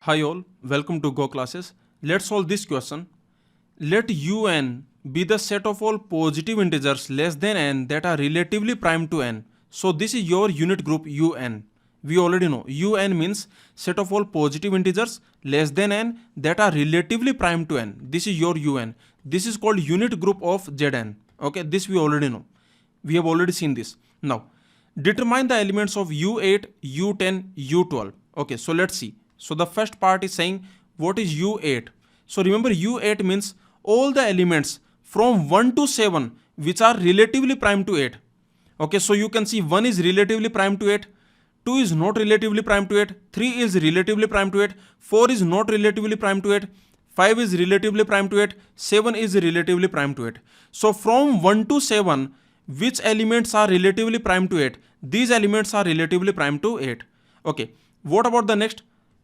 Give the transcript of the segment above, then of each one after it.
Hi all, welcome to Go Classes. Let's solve this question. Let un be the set of all positive integers less than n that are relatively prime to n. So this is your unit group un. We already know un means set of all positive integers less than n that are relatively prime to n. This is your un. This is called unit group of Zn. Okay, this we already know. We have already seen this. Now, determine the elements of u8, u10, u12. Okay, so let's see. So the first part is saying what is u8. So remember u8 means all the elements from 1 to 7 which are relatively prime to 8. Okay, so you can see 1 is relatively prime to 8, 2 is not relatively prime to 8, 3 is relatively prime to 8, 4 is not relatively prime to 8, 5 is relatively prime to 8, 7 is relatively prime to 8. So from 1 to 7, which elements are relatively prime to 8? These elements are relatively prime to 8. Okay, what about the next?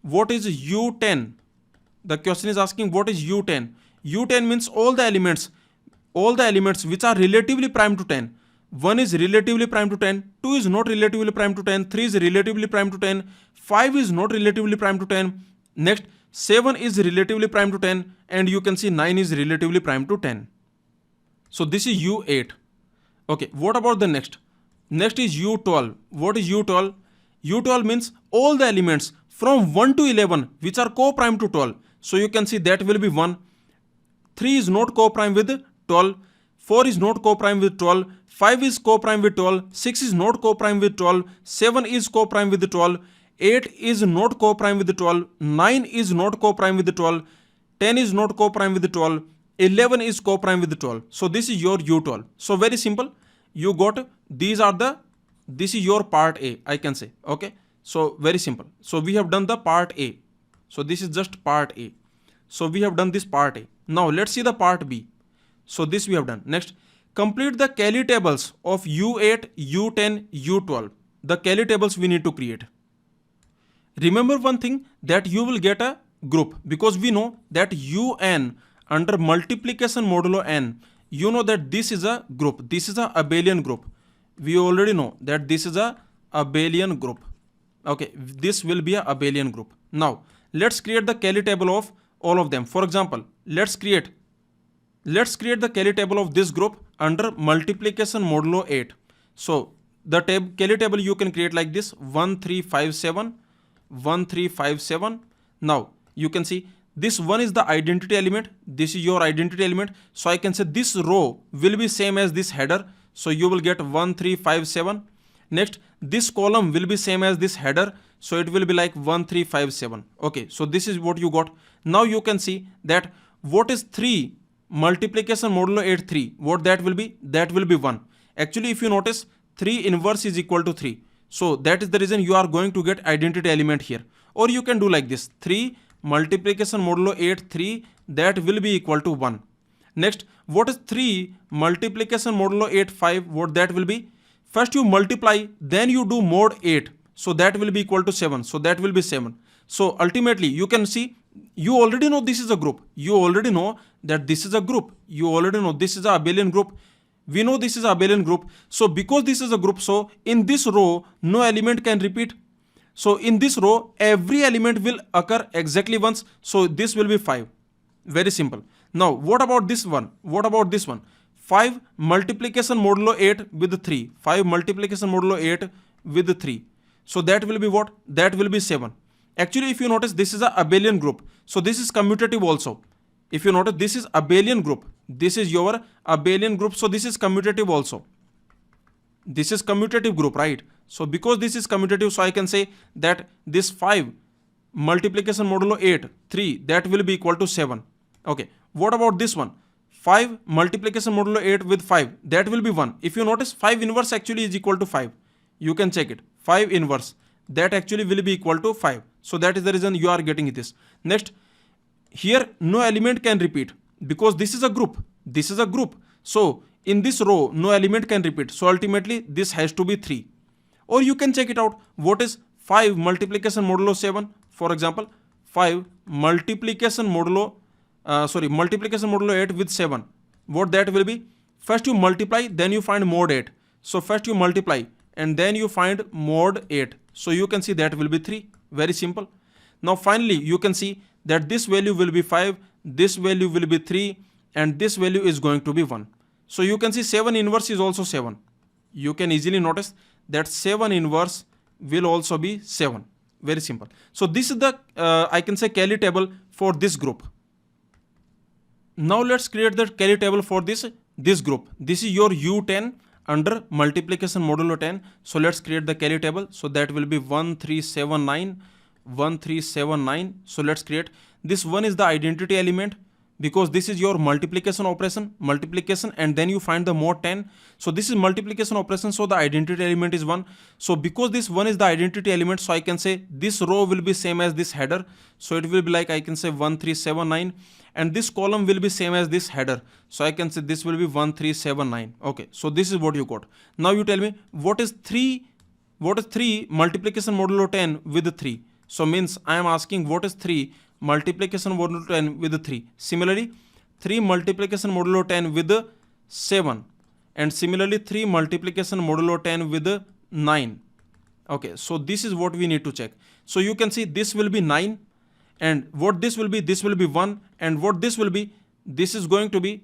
What is u10? The question is asking what is u10. u10 means all the elements which are relatively prime to 10. 1 is relatively prime to 10, 2 is not relatively prime to 10, 3 is relatively prime to 10, 5 is not relatively prime to 10. Next, 7 is relatively prime to 10, and you can see 9 is relatively prime to 10. So this is u8. Okay, what about the next? Next is u12. What is u12? u12 means all the elements from 1 to 11 which are co-prime to 12. So you can see that will be 1. 3 is not co-prime with 12. 4 is not co-prime with 12. 5 is co-prime with 12. 6 is not co-prime with 12. 7 is co-prime with 12. 8 is not co-prime with 12. 9 is not co-prime with 12. 10 is not co-prime with 12. 11 is co-prime with 12. So this is your u12. So very simple. You got this is your part A, I can say. Okay. So very simple. So we have done the part A. So this is just part A. So we have done this part A. Now let's see the part B. So this we have done. Next, complete the Kelly tables of U8, U10, U12. The Kelly tables we need to create. Remember one thing, that you will get a group, because we know that UN under multiplication modulo n, you know that this is a group. This is a abelian group. We already know that this is a abelian group. Okay, this will be a abelian group. Now, let's create the Kelly table of all of them. For example, let's create the Kelly table of this group under multiplication modulo 8. So, the Kelly table you can create like this: 1, 3, 5, 7, 1, 3, 5, 7. Now, you can see this one is the identity element. This is your identity element. So, I can say this row will be same as this header. So, you will get 1, 3, 5, 7. Next, this column will be same as this header. So it will be like 1, 3, 5, 7. Okay, so this is what you got. Now you can see that what is 3 multiplication modulo 8 3. What that will be? That will be 1. Actually, if you notice, 3 inverse is equal to 3. So that is the reason you are going to get identity element here. Or you can do like this: 3 multiplication modulo 8 3, that will be equal to 1. Next, what is 3 multiplication modulo 8 5? What that will be? First you multiply, then you do mod 8. So that will be equal to 7. So that will be 7. So ultimately you can see, you already know this is a group. You already know that this is a group. You already know this is a abelian group. We know this is a abelian group. So because this is a group, so in this row, no element can repeat. So in this row, every element will occur exactly once. So this will be 5. Very simple. Now what about this one? What about this one? 5 multiplication modulo 8 with 3. 5 multiplication modulo 8 with 3. So that will be what? That will be 7. Actually, if you notice, this is a abelian group. So this is commutative also. If you notice, this is abelian group. This is your abelian group. So this is commutative also. This is commutative group, right? So because this is commutative, so I can say that this 5 multiplication modulo 8 3, that will be equal to 7. Okay. What about this one? 5 multiplication modulo 8 with 5, that will be 1. If you notice, 5 inverse actually is equal to 5. You can check it. 5 inverse, that actually will be equal to 5. So that is the reason you are getting this. Next, here no element can repeat because this is a group. This is a group. So in this row, no element can repeat. So ultimately this has to be 3. Or you can check it out. What is 5 multiplication modulo 7? For example, 5 multiplication modulo multiplication modulo 8 with 7. What that will be? First you multiply, then you find mod 8. So first you multiply and then you find mod 8. So you can see that will be 3. Very simple. Now finally you can see that this value will be 5, this value will be 3, and this value is going to be 1. So you can see 7 inverse is also 7. You can easily notice that 7 inverse will also be 7. Very simple. So this is the I can say Kelly table for this group. Now let's create the Kelly table for this group. This is your U10 under multiplication modulo 10. So let's create the Kelly table. So that will be 1379, 1379. So let's create. This 1 is the identity element, because this is your multiplication operation, and then you find the mod 10. So this is multiplication operation, so the identity element is 1. So because this 1 is the identity element, so I can say this row will be same as this header. So it will be like I can say 1379, and this column will be same as this header. So I can say this will be 1379. Okay, so this is what you got. Now you tell me what is 3 multiplication modulo 10 with 3. So means I am asking what is 3 multiplication modulo 10 with 3. Similarly 3 multiplication modulo 10 with 7, and similarly 3 multiplication modulo 10 with 9. Okay, so this is what we need to check. So you can see this will be 9, and what this will be 1, and what this will be, this is going to be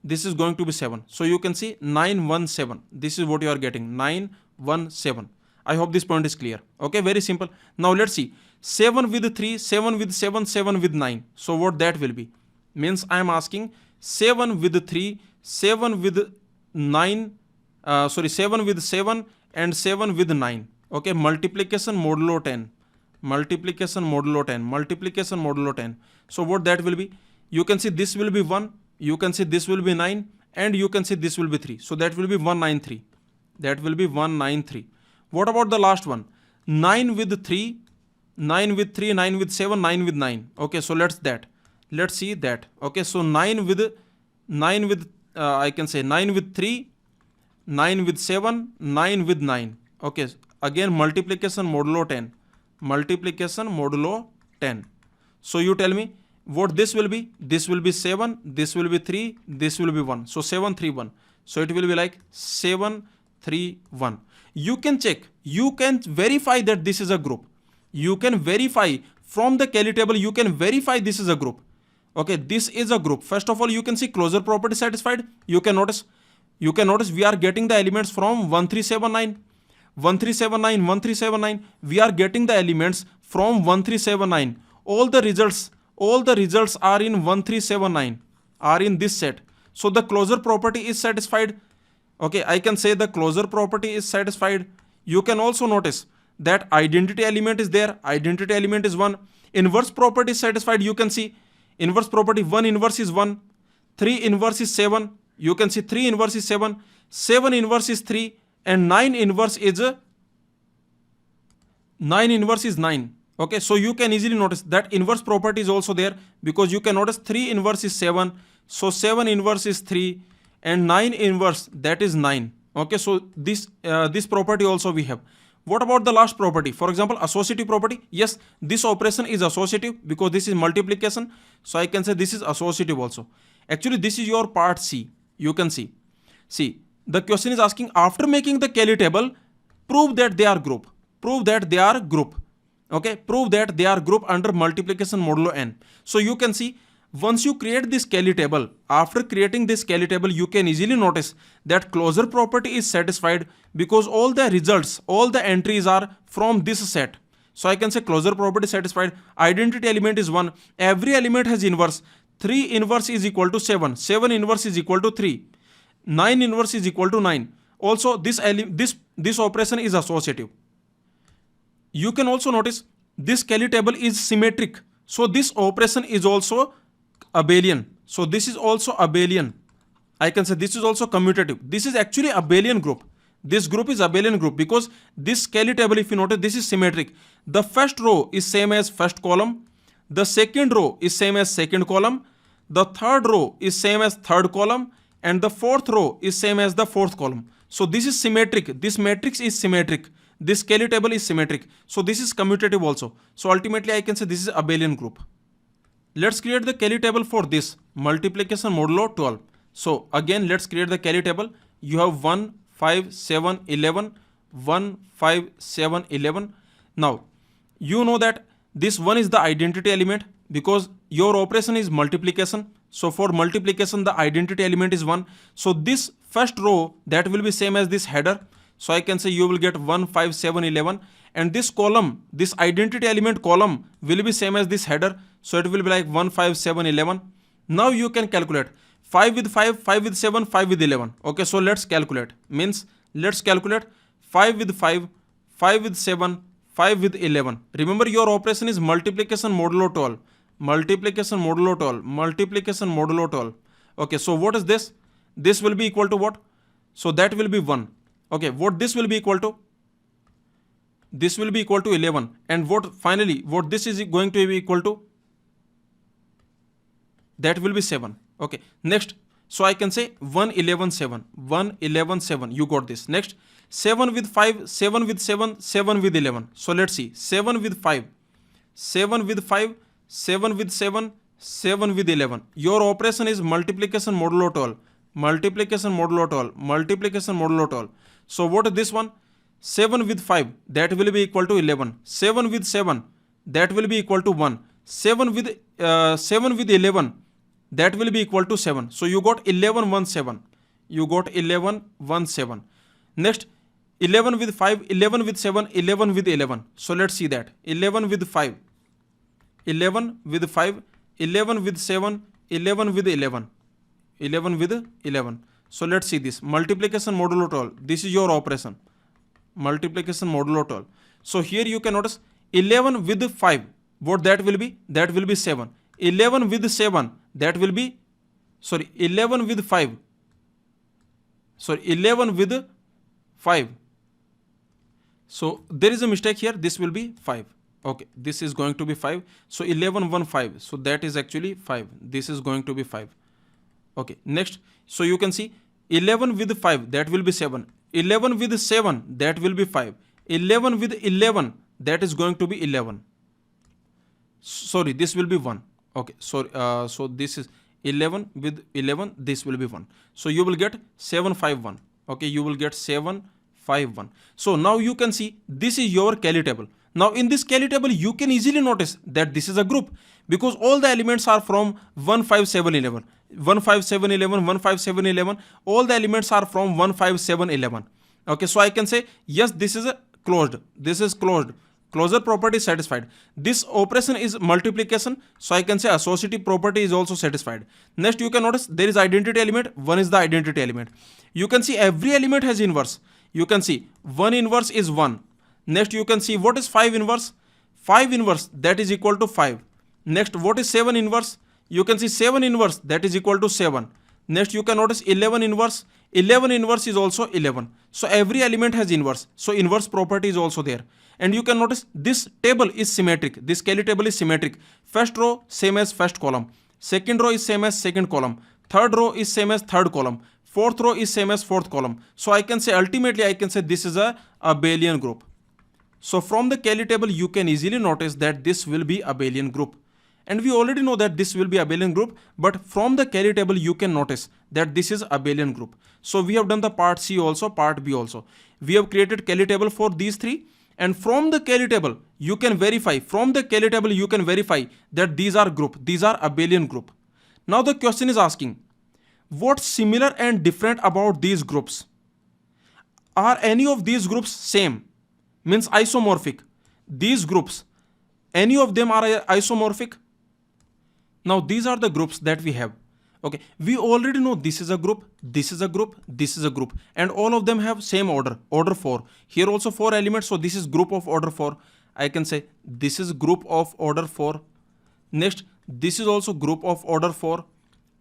7. So you can see 917. This is what you are getting, 917. I hope this point is clear. Okay, very simple. Now let's see. 7 with 3, 7 with 7, 7 with 9. So what that will be? Means I am asking 7 with 3, 7 with 9, 7 with 7 and 7 with 9. Okay, multiplication modulo 10. Multiplication modulo 10. Multiplication modulo 10. So what that will be? You can see this will be 1, you can see this will be 9, and you can see this will be 3. So that will be 193. That will be 193. What about the last one? 9 with 3, 9 with 3, 9 with 7, 9 with 9. Okay, so let's see that. Okay, so 9 with I can say 9 with 3, 9 with 7, 9 with 9. Okay, again multiplication modulo 10. Multiplication modulo 10. So you tell me what this will be. This will be 7, this will be 3, this will be 1. So 731. So it will be like 731. You can check, you can verify that this is a group. You can verify from the Kelly table, you can verify this is a group. Okay, this is a group. First of all, you can see closure property satisfied. You can notice we are getting the elements from 1379. 1379, 1379. We are getting the elements from 1379. All the results are in 1379, are in this set. So the closure property is satisfied. Okay, I can say the closure property is satisfied. You can also notice that identity element is there. Identity element is 1. Inverse property is satisfied. You can see inverse property, 1 inverse is 1, 3 inverse is 7. You can see 3 inverse is 7, 7 inverse is 3, and 9 inverse is 9. Okay, so you can easily notice that inverse property is also there, because you can notice 3 inverse is 7, so 7 inverse is 3, and 9 inverse, that is 9. Okay, so this property also we have. What about the last property? For example, associative property. Yes, this operation is associative because this is multiplication. So I can say this is associative also. Actually, this is your part C. You can see. See, the question is asking, after making the Kelly table, prove that they are group. Prove that they are group. Okay, prove that they are group under multiplication modulo n. So you can see, once you create this Kelly table, after creating this Kelly table, you can easily notice that closure property is satisfied because all the results, all the entries are from this set. So I can say closure property satisfied. Identity element is 1. Every element has inverse. 3 inverse is equal to 7. 7 inverse is equal to 3. 9 inverse is equal to 9. Also, this operation is associative. You can also notice this Kelly table is symmetric. So this operation is also abelian. So this is also abelian. I can say this is also commutative. This is actually abelian group. This group is abelian group because this Kelly table, if you notice, this is symmetric. The first row is same as first column. The second row is same as second column. The third row is same as third column. And the fourth row is same as the fourth column. So this is symmetric. This matrix is symmetric. This Kelly table is symmetric. So this is commutative also. So ultimately I can say this is abelian group. Let's create the Kelly table for this multiplication modulo 12. So again, let's create the Kelly table. You have 1, 5, 7, 11, 1, 5, 7, 11. Now, you know that This 1 is the identity element because your operation is multiplication. So for multiplication, the identity element is 1. So this first row, that will be same as this header. So I can say you will get 1, 5, 7, 11. And this column, this identity element column will be same as this header. So it will be like 1, 5, 7, 11. Now you can calculate 5 with 5, 5 with 7, 5 with 11. Okay, so let's calculate. Means let's calculate 5 with 5, 5 with 7, 5 with 11. Remember, your operation is multiplication modulo 12. Multiplication modulo 12. Multiplication modulo 12. Okay, so what is this? This will be equal to what? So that will be 1. Okay, what this will be equal to? This will be equal to 11. And what finally, what this is going to be equal to? That will be 7. Okay, next. So I can say 1, 11, 7. 1, 11, 7. You got this. Next, 7 with 5, 7 with 7, 7 with 11. So let's see. 7 with 5, 7 with 5, 7 with 7, 7 with 11. Your operation is multiplication modulo 12. Multiplication modulo 12. Multiplication modulo 12. So what is this one? 7 with 5, that will be equal to 11. 7 with 7, that will be equal to 1. 7 with 11, that will be equal to 7. So you got 11, 1, 7. You got 11, 1, 7. Next, 11 with 5, 11 with 7, 11 with 11. So let's see that. 11 with 5, 11 with 5, 11 with 7, 11 with 11. 11 with 11. So let's see this. Multiplication modulo 12. This is your operation. Multiplication modulo 12. So here you can notice 11 with 5. What that will be? That will be 7. 11 with 7. That will be, 11 with 5. 11 with 5. So there is a mistake here. This will be 5. Okay, this is going to be 5. So 11, 1, 5. So that is actually 5. This is going to be 5. Okay, next. So you can see 11 with 5. That will be 7. 11 with 7. That will be 5. 11 with 11. That is going to be 11. Sorry, this will be 1. Okay, so this is 11 with 11. This will be 1. So you will get 7, 5, 1. Okay, you will get 7, 5, 1. So now you can see this is your Kelly table. Now in this Kelly table, you can easily notice that this is a group because all the elements are from 1, 5, 7, 11. 1, 5, 7, 11, 1, 5, 7, 11. All the elements are from 1, 5, 7, 11. Okay, so I can say, yes, this is a closed. This is closed. Closure property is satisfied. This operation is multiplication. So I can say associative property is also satisfied. Next, you can notice there is identity element. 1 is the identity element. You can see every element has inverse. You can see 1 inverse is 1. Next, you can see what is 5 inverse. 5 inverse, that is equal to 5. Next, what is 7 inverse? You can see 7 inverse, that is equal to 7. Next, you can notice 11 inverse. 11 inverse is also 11. So every element has inverse. So inverse property is also there. And you can notice this table is symmetric. This Kelly table is symmetric. First row same as first column. Second row is same as second column. Third row is same as third column. Fourth row is same as fourth column. So I can say ultimately I can say this is a abelian group. So from the Kelly table you can easily notice that this will be abelian group. And we already know that this will be abelian group, but from the Kelly table you can notice that this is abelian group. So we have done the part C also, part B also. We have created Kelly table for these three, and from the Kelly table you can verify, that these are group, these are abelian group. Now the question is asking, what's similar and different about these groups? Are any of these groups same? Means isomorphic. These groups, any of them are isomorphic? Now these are the groups that we have. Okay, we already know this is a group, this is a group, this is a group, and all of them have same order, order 4. Here also 4 elements, so this is group of order 4. I can say this is group of order 4. Next, this is also group of order 4.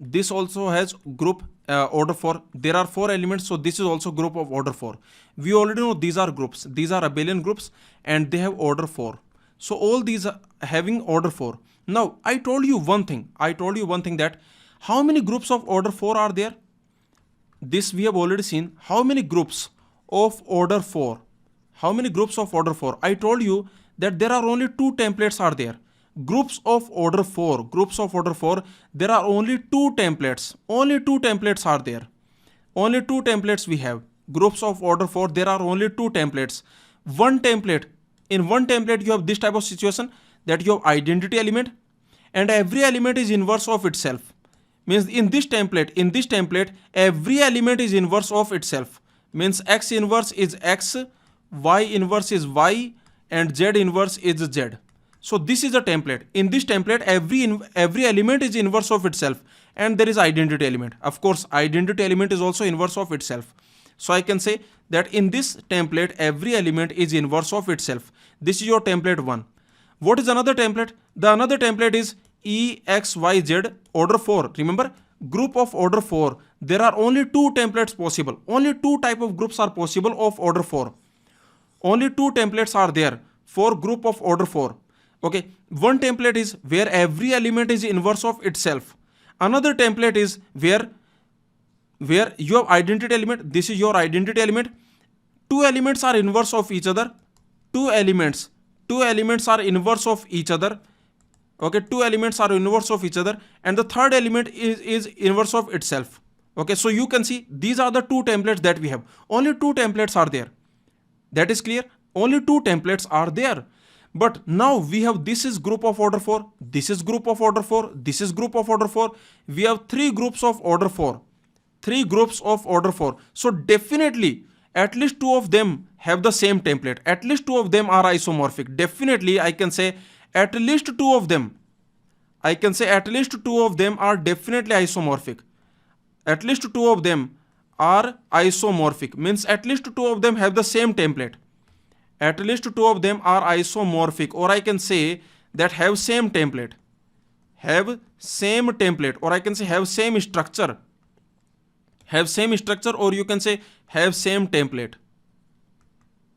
This also has group order 4. There are 4 elements, so this is also group of order 4. We already know these are groups. These are abelian groups and they have order 4. So all these are having order 4. Now I told you one thing. That how many groups of order 4 are there? This we have already seen. How many groups of order 4? How many groups of order 4? I told you that there are only 2 templates are there. Groups of order 4, there are only 2 templates. Only 2 templates are there. Only 2 templates we have. Groups of order 4, there are only 2 templates. One template, in one template you have this type of situation. that you have identity element, and every element is inverse of itself. Means in this template, every element is inverse of itself. Means x inverse is x, y inverse is y, and z inverse is z. So this is a template. In this template, every element is inverse of itself, and there is identity element. Of course, identity element is also inverse of itself. So I can say that in this template, every element is inverse of itself. This is your template 1. What is another template? The another template is EXYZ order 4. Remember, group of order 4. There are only 2 templates possible. Only 2 type of groups are possible of order 4. Only 2 templates are there for group of order 4. Okay, one template is where every element is inverse of itself. Another template is where you have identity element. This is your identity element. 2 elements are inverse of each other. 2 elements are inverse of each other. Okay, 2 elements are inverse of each other, and the third element is inverse of itself. Okay, so you can see these are the 2 templates that we have. Only 2 templates are there. That is clear. Only 2 templates are there. But now we have, this is group of order 4, this is group of order 4, this is group of order 4. We have 3 groups of order 4. 3 groups of order 4. So definitely at least 2 of them have the same template. At least 2 of them are isomorphic. Definitely I can say at least 2 of them. I can say at least 2 of them are definitely isomorphic. At least 2 of them are isomorphic. Means at least 2 of them have the same template. At least 2 of them are isomorphic, or I can say that have same template. Have same template, or I can say have same structure. Have same structure, or you can say have same template.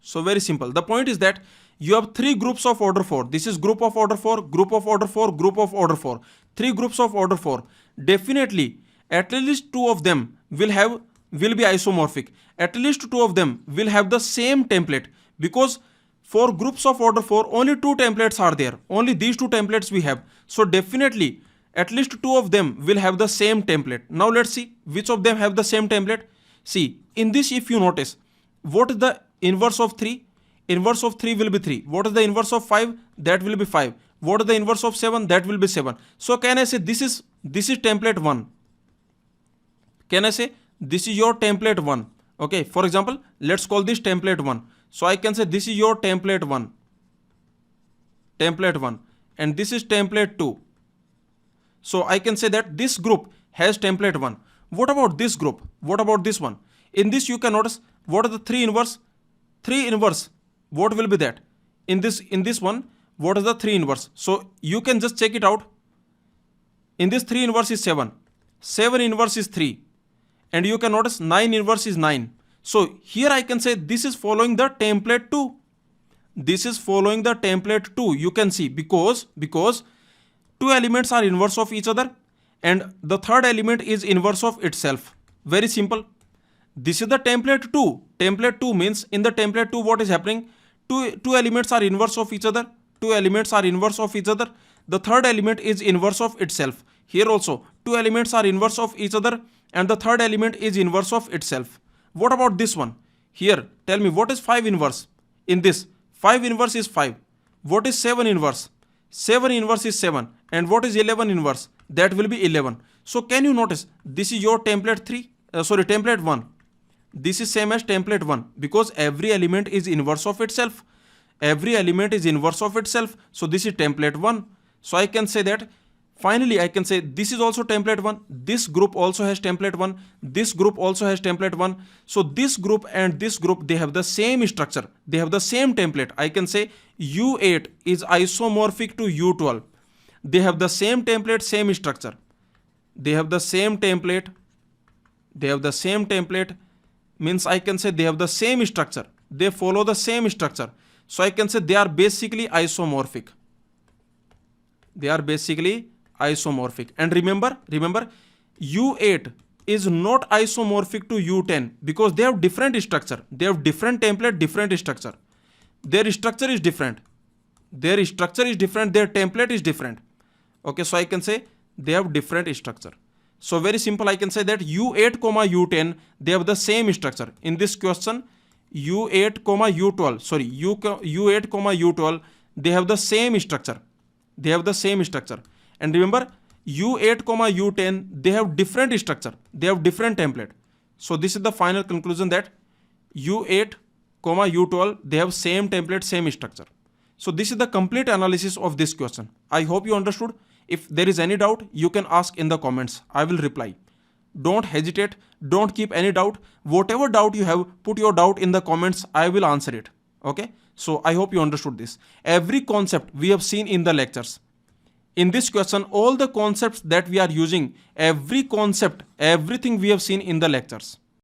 So very simple. The point is that you have 3 groups of order 4. This is group of order 4, group of order 4, group of order 4. 3 groups of order 4. Definitely at least 2 of them will be isomorphic. At least 2 of them will have the same template, because for groups of order 4 only 2 templates are there. Only these 2 templates we have. So definitely at least 2 of them will have the same template. Now let's see which of them have the same template. See, in this, if you notice, what is the inverse of 3? Inverse of 3 will be 3. What is the inverse of 5? That will be 5. What is the inverse of 7? That will be 7. So can I say this is template 1? Can I say this is your template 1? Okay, for example, let's call this template 1. So I can say this is your template 1. Template 1. And this is template 2. So I can say that this group has template 1. What about this group? What about this one? In this you can notice, what are the 3 inverse? 3 inverse. What will be that? In this one, what is the 3 inverse? So you can just check it out. In this 3 inverse is 7. 7 inverse is 3. And you can notice 9 inverse is 9. So here I can say this is following the template 2. This is following the template 2. You can see because 2 elements are inverse of each other, and the third element is inverse of itself. Very simple. This is the template 2. Template 2 means in the template 2 what is happening? Two elements are inverse of each other. 2 elements are inverse of each other. The third element is inverse of itself. Here also 2 elements are inverse of each other, and the third element is inverse of itself. What about this one? Here, tell me what is 5 inverse? In this, 5 inverse is 5. What is 7 inverse? 7 inverse is 7. And what is 11 inverse? That will be 11. So can you notice this is your template template 1. This is same as template 1 because every element is inverse of itself. Every element is inverse of itself. So this is template 1. So I can say that finally I can say this is also template 1. This group also has template 1. This group also has template 1. So this group and this group, they have the same structure. They have the same template. I can say U8 is isomorphic to U12. They have the same template, same structure. They have the same template. They have the same template. Means I can say they have the same structure. They follow the same structure. So I can say they are basically isomorphic. They are basically isomorphic. And remember, U8 is not isomorphic to U10 because they have different structure. They have different template, different structure. Their structure is different. Their structure is different. Their template is different. Okay, so I can say they have different structure. So very simple, I can say that U8, U10, they have the same structure. In this question, U8, U12, sorry, U8, U12, they have the same structure. they have the same structure. And remember, U8, U10, they have different structure. They have different template. So this is the final conclusion that U8, U12, they have same template, same structure. So this is the complete analysis of this question. I hope you understood. If there is any doubt, you can ask in the comments. I will reply. Don't hesitate. Don't keep any doubt. Whatever doubt you have, put your doubt in the comments. I will answer it. Okay. So I hope you understood this. Every concept we have seen in the lectures. In this question, all the concepts that we are using, every concept, everything we have seen in the lectures.